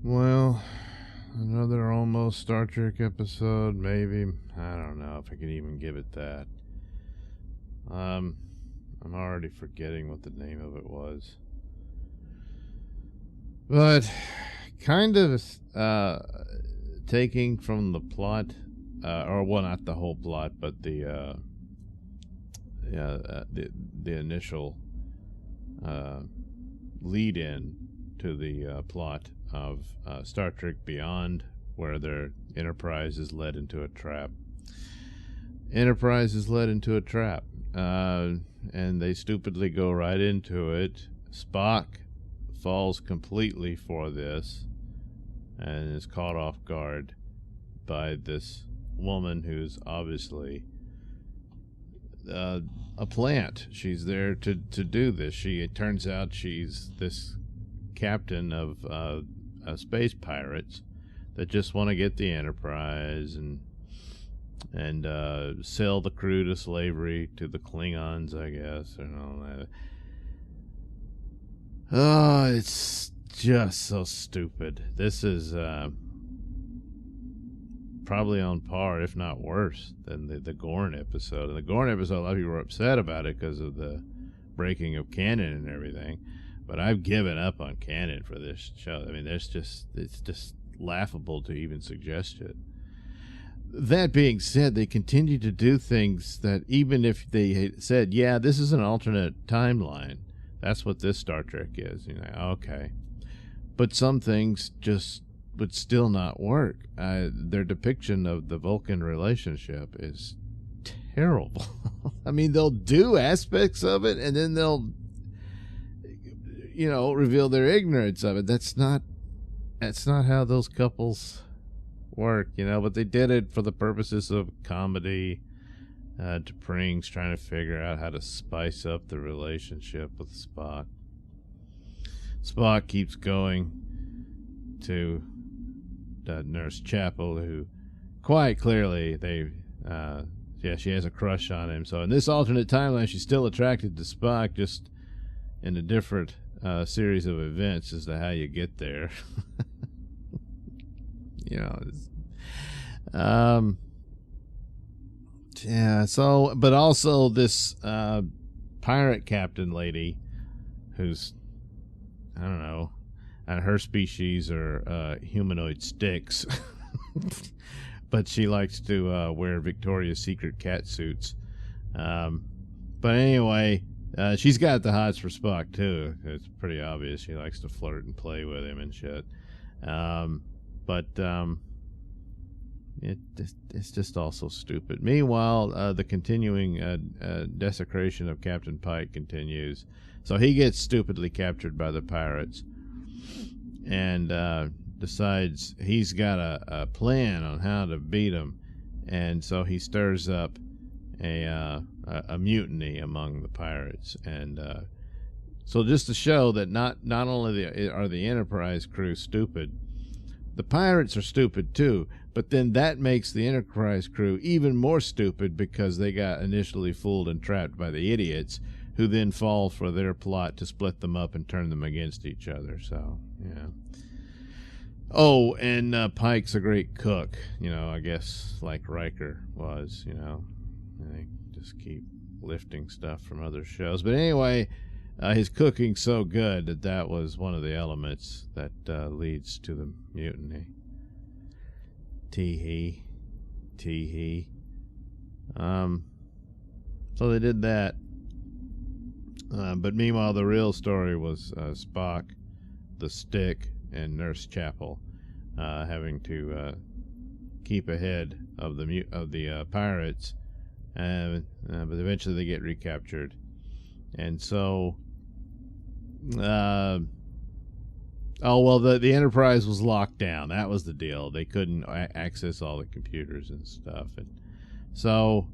Well, another almost Star Trek episode, maybe. I don't know if I could even give it that. I'm already forgetting what the name of it was. But kind of taking from the plot, or well, not the whole plot, but the initial lead-in to the plot of Star Trek Beyond, where their Enterprise is led into a trap. Enterprise is led into a trap, and they stupidly go right into it. Spock falls completely for this and is caught off guard by this woman who's obviously a plant. She's there to do this. It turns out she's this captain of space pirates that just want to get the Enterprise and sell the crew to slavery to the Klingons, I guess, and all that. Oh, it's just so stupid. This is probably on par, if not worse, than the Gorn episode. And the Gorn episode, a lot of people were upset about it because of the breaking of canon and everything. But I've given up on canon for this show. I mean, it's just laughable to even suggest it. That being said, they continue to do things that even if they said, yeah, this is an alternate timeline, that's what this Star Trek is. You know, okay. But some things just would still not work. Their depiction of the Vulcan relationship is terrible. I mean, they'll do aspects of it, and then they'll, reveal their ignorance of it. That's not how those couples work, but they did it for the purposes of comedy. T'Pring's trying to figure out how to spice up the relationship with Spock. Spock keeps going to Nurse Chapel, who quite clearly she has a crush on him. So in this alternate timeline, she's still attracted to Spock, just in a different series of events as to how you get there. So, but also this pirate captain lady, who's, I don't know, and her species are humanoid sticks, but she likes to wear Victoria's Secret cat suits. But anyway, she's got the hots for Spock too. It's pretty obvious. She likes to flirt and play with him and shit. It's just all so stupid. Meanwhile, the continuing desecration of Captain Pike continues. So he gets stupidly captured by the pirates and decides he's got a plan on how to beat them. And so he stirs up a mutiny among the pirates. And so just to show that not only are the Enterprise crew stupid, the pirates are stupid too. But then that makes the Enterprise crew even more stupid because they got initially fooled and trapped by the idiots who then fall for their plot to split them up and turn them against each other. So, yeah. Oh, and Pike's a great cook, I guess, like Riker was, They just keep lifting stuff from other shows. But anyway, his cooking's so good that was one of the elements that leads to the mutiny. Tee-hee. So they did that. But meanwhile, the real story was Spock, the Stick, and Nurse Chapel having to keep ahead of the pirates, but eventually they get recaptured, and so. The Enterprise was locked down. That was the deal. They couldn't access all the computers and stuff, and so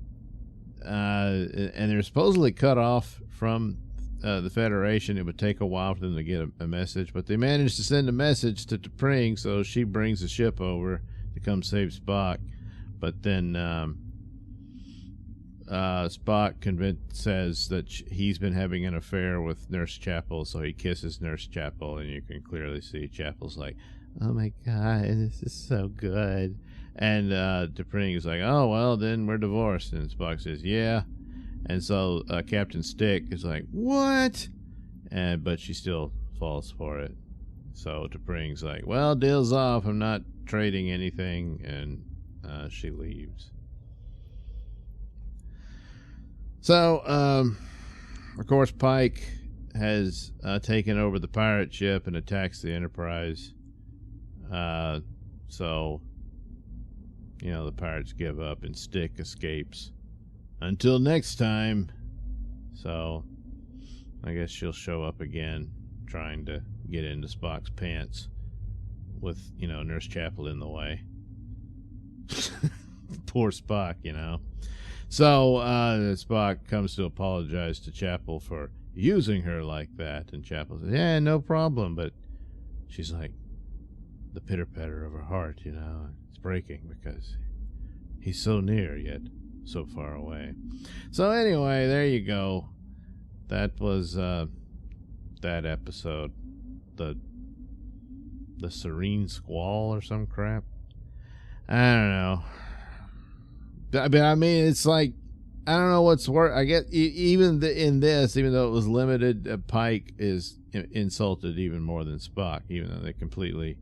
and they're supposedly cut off from the Federation. It would take a while for them to get a message, but they managed to send a message to T'Pring, so she brings a ship over to come save Spock. But then Spock says that he's been having an affair with Nurse Chapel, so he kisses Nurse Chapel, and you can clearly see Chapel's like, oh my god, this is so good. And T'Pring is like, oh, well, then we're divorced. And Spock says, yeah. And so Captain Stick is like, what? But she still falls for it. So T'Pring's like, well, deal's off. I'm not trading anything. And she leaves. So, of course, Pike has taken over the pirate ship and attacks the Enterprise. So, you know, the pirates give up and Stick escapes. Until next time. So, I guess she'll show up again, trying to get into Spock's pants with, you know, Nurse Chapel in the way. Poor Spock, you know. So, Spock comes to apologize to Chapel for using her like that. And Chapel says, yeah, no problem. But she's like, the pitter-patter of her heart, you know, it's breaking because he's so near yet so far away. So anyway, there you go. That was that episode. The Serene Squall or some crap. I don't know. But I mean, it's like, I don't know what's worse. I get even in this, even though it was limited, Pike is insulted even more than Spock, even though they completely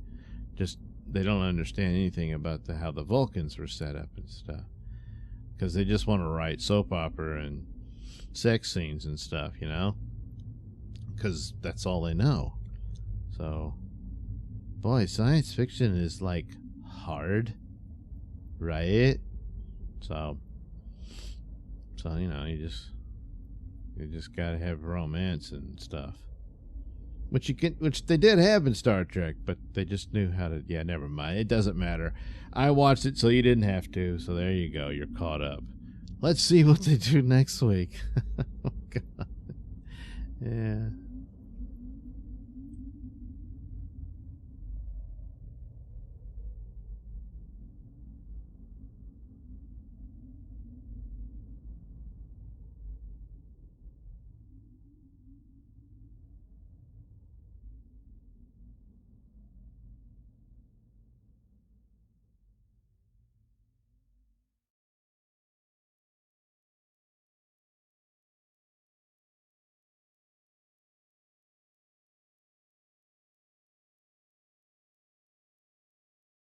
just, they don't understand anything about how the Vulcans were set up and stuff, because they just want to write soap opera and sex scenes and stuff, you know, because that's all they know. So, boy, science fiction is like hard, right? So you know, you just gotta have romance and stuff, which they did have in Star Trek, but they just knew how to. Yeah, never mind. It doesn't matter. I watched it, so you didn't have to. So there you go. You're caught up. Let's see what they do next week. Oh, God. Yeah.